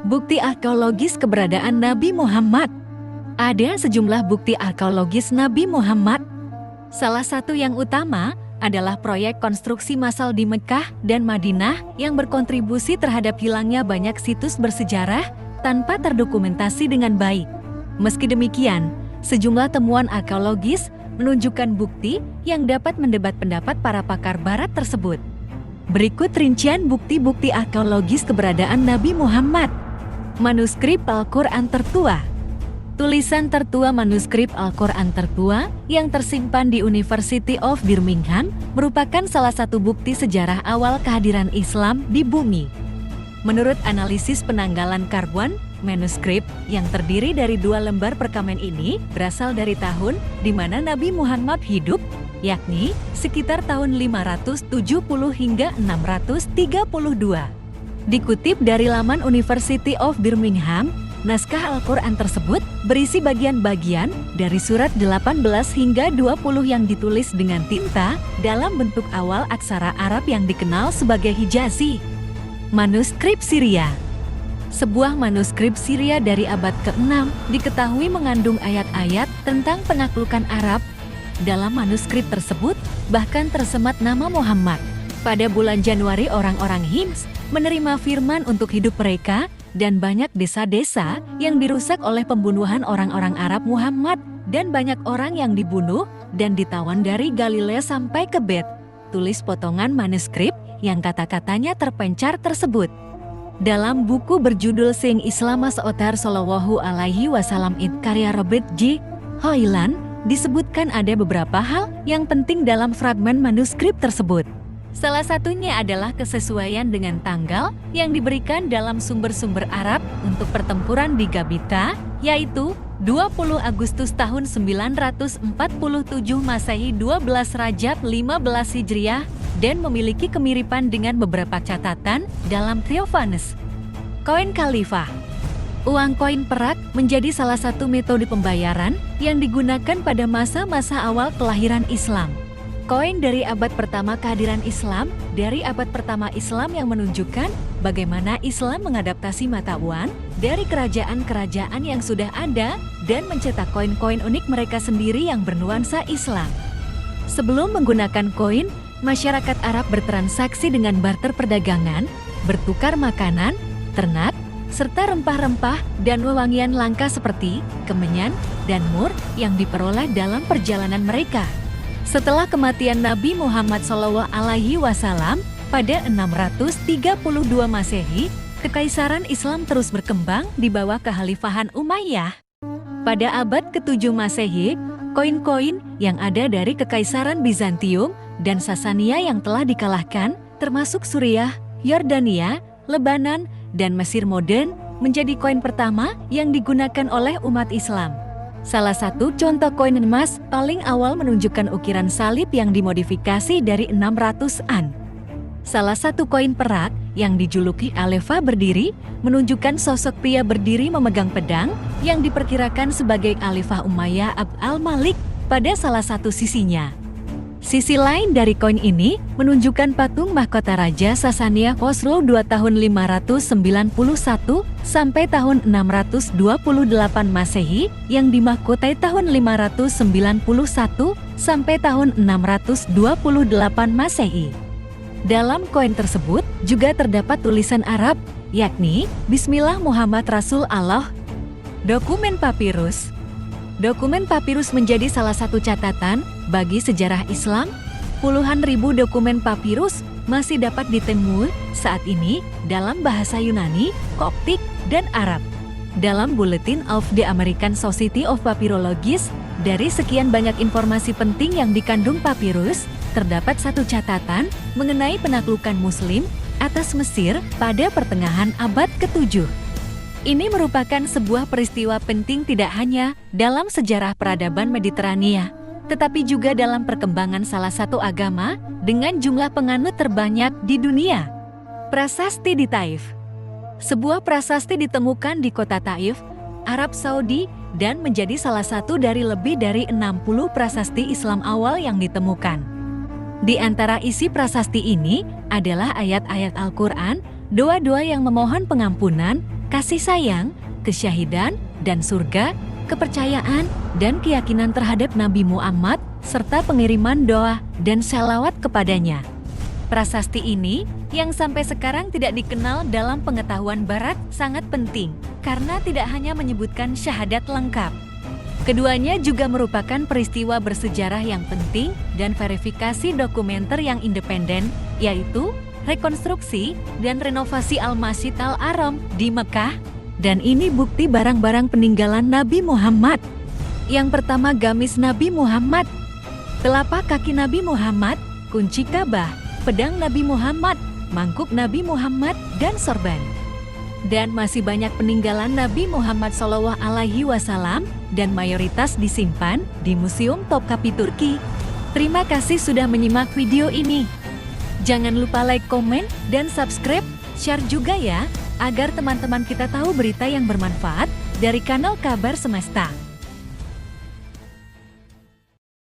Bukti arkeologis keberadaan Nabi Muhammad. Ada sejumlah bukti arkeologis Nabi Muhammad. Salah satu yang utama adalah proyek konstruksi massal di Mekah dan Madinah yang berkontribusi terhadap hilangnya banyak situs bersejarah tanpa terdokumentasi dengan baik. Meski demikian, sejumlah temuan arkeologis menunjukkan bukti yang dapat mendebat pendapat para pakar barat tersebut. Berikut rincian bukti-bukti arkeologis keberadaan Nabi Muhammad. Manuskrip Al-Quran tertua. Tulisan tertua manuskrip Al-Quran tertua yang tersimpan di University of Birmingham merupakan salah satu bukti sejarah awal kehadiran Islam di bumi. Menurut analisis penanggalan karbon, manuskrip yang terdiri dari 2 lembar perkamen ini berasal dari tahun di mana Nabi Muhammad hidup, yakni sekitar tahun 570 hingga 632. Dikutip dari laman University of Birmingham, naskah Al-Quran tersebut berisi bagian-bagian dari surat 18 hingga 20 yang ditulis dengan tinta dalam bentuk awal aksara Arab yang dikenal sebagai Hijazi. Manuskrip Syria. Sebuah manuskrip Syria dari abad ke-6 diketahui mengandung ayat-ayat tentang penaklukan Arab. Dalam manuskrip tersebut bahkan tersemat nama Muhammad. Pada bulan Januari orang-orang Hims menerima firman untuk hidup mereka dan banyak desa-desa yang dirusak oleh pembunuhan orang-orang Arab Muhammad dan banyak orang yang dibunuh dan ditawan dari Galilea sampai ke Bet. Tulis potongan manuskrip yang kata-katanya terpencar tersebut. Dalam buku berjudul Sing Islam Seotar Sallallahu Alaihi Wasallam karya Robert J. Hoyland disebutkan ada beberapa hal yang penting dalam fragmen manuskrip tersebut. Salah satunya adalah kesesuaian dengan tanggal yang diberikan dalam sumber-sumber Arab untuk pertempuran di Gabita, yaitu 20 Agustus tahun 947 Masehi 12 Rajab 15 Hijriah dan memiliki kemiripan dengan beberapa catatan dalam Theophanes. Koin Khalifah. Uang koin perak menjadi salah satu metode pembayaran yang digunakan pada masa-masa awal kelahiran Islam. Koin dari abad pertama kehadiran Islam, dari abad pertama Islam yang menunjukkan bagaimana Islam mengadaptasi mata uang dari kerajaan-kerajaan yang sudah ada dan mencetak koin-koin unik mereka sendiri yang bernuansa Islam. Sebelum menggunakan koin, masyarakat Arab bertransaksi dengan barter perdagangan, bertukar makanan, ternak, serta rempah-rempah dan wewangian langka seperti kemenyan dan mur yang diperoleh dalam perjalanan mereka. Setelah kematian Nabi Muhammad SAW pada 632 Masehi, kekaisaran Islam terus berkembang di bawah kekhalifahan Umayyah. Pada abad ke-7 Masehi, koin-koin yang ada dari kekaisaran Bizantium dan Sasania yang telah dikalahkan, termasuk Suriah, Yordania, Lebanon, dan Mesir modern, menjadi koin pertama yang digunakan oleh umat Islam. Salah satu contoh koin emas paling awal menunjukkan ukiran salib yang dimodifikasi dari 600-an. Salah satu koin perak yang dijuluki Alefa berdiri menunjukkan sosok pria berdiri memegang pedang yang diperkirakan sebagai Khalifah Umayyah Abd al-Malik pada salah satu sisinya. Sisi lain dari koin ini menunjukkan patung mahkota Raja Sasania Khosrow 2 tahun 591 sampai tahun 628 Masehi yang dimahkotai tahun 591 sampai tahun 628 Masehi. Dalam koin tersebut juga terdapat tulisan Arab, yakni Bismillah Muhammad Rasul Allah. Dokumen papirus. Dokumen papirus menjadi salah satu catatan bagi sejarah Islam. Puluhan ribu dokumen papirus masih dapat ditemui saat ini dalam bahasa Yunani, Koptik, dan Arab. Dalam Bulletin of the American Society of Papyrologists, dari sekian banyak informasi penting yang dikandung papirus, terdapat satu catatan mengenai penaklukan Muslim atas Mesir pada pertengahan abad ke-7. Ini merupakan sebuah peristiwa penting tidak hanya dalam sejarah peradaban Mediterania, tetapi juga dalam perkembangan salah satu agama dengan jumlah penganut terbanyak di dunia. Prasasti di Taif. Sebuah prasasti ditemukan di kota Taif, Arab Saudi, dan menjadi salah satu dari lebih dari 60 prasasti Islam awal yang ditemukan. Di antara isi prasasti ini adalah ayat-ayat Al-Quran, doa-doa yang memohon pengampunan, kasih sayang, kesyahidan, dan surga, kepercayaan, dan keyakinan terhadap Nabi Muhammad, serta pengiriman doa dan shalawat kepadanya. Prasasti ini, yang sampai sekarang tidak dikenal dalam pengetahuan Barat, sangat penting, karena tidak hanya menyebutkan syahadat lengkap. Keduanya juga merupakan peristiwa bersejarah yang penting dan verifikasi dokumenter yang independen, yaitu rekonstruksi dan renovasi Al-Masjid Al-Haram di Mekah. Dan ini bukti barang-barang peninggalan Nabi Muhammad. Yang pertama, gamis Nabi Muhammad, telapak kaki Nabi Muhammad, kunci Ka'bah, pedang Nabi Muhammad, mangkuk Nabi Muhammad, dan sorban. Dan masih banyak peninggalan Nabi Muhammad SAW dan mayoritas disimpan di Museum Topkapi Turki. Terima kasih sudah menyimak video ini. Jangan lupa like, komen, dan subscribe, share juga ya, agar teman-teman kita tahu berita yang bermanfaat dari kanal Kabar Semesta.